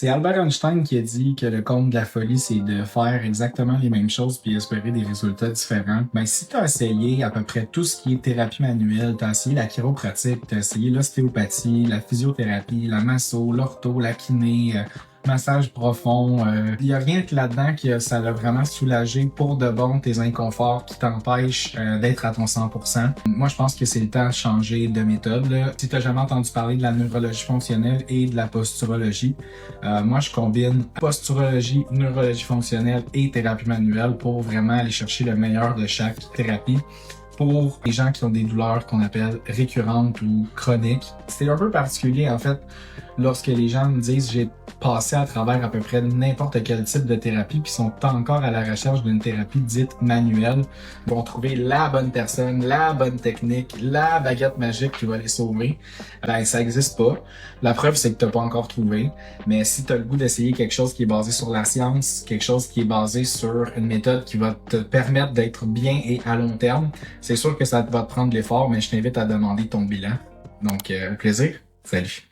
C'est Albert Einstein qui a dit que le comble de la folie, c'est de faire exactement les mêmes choses puis espérer des résultats différents. Ben, si tu as essayé à peu près tout ce qui est thérapie manuelle, tu as essayé la chiropratique, tu as essayé l'ostéopathie, la physiothérapie, la masso, l'ortho, la kiné, massage profond, il y a rien que là-dedans que ça l'a vraiment soulagé pour de bon tes inconforts qui t'empêchent d'être à ton 100%. Moi, je pense que c'est le temps de changer de méthode, là. Si tu n'as jamais entendu parler de la neurologie fonctionnelle et de la posturologie, moi, je combine posturologie, neurologie fonctionnelle et thérapie manuelle pour vraiment aller chercher le meilleur de chaque thérapie pour les gens qui ont des douleurs qu'on appelle récurrentes ou chroniques. C'est un peu particulier, en fait, lorsque les gens me disent j'ai passé à travers à peu près n'importe quel type de thérapie puis sont encore à la recherche d'une thérapie dite manuelle. Ils vont trouver la bonne personne, la bonne technique, la baguette magique qui va les sauver. Ben, ça existe pas. La preuve, c'est que t'as pas encore trouvé. Mais si t'as le goût d'essayer quelque chose qui est basé sur la science, quelque chose qui est basé sur une méthode qui va te permettre d'être bien et à long terme, c'est sûr que ça va te prendre de l'effort, mais je t'invite à demander ton bilan. Donc, au plaisir. Salut.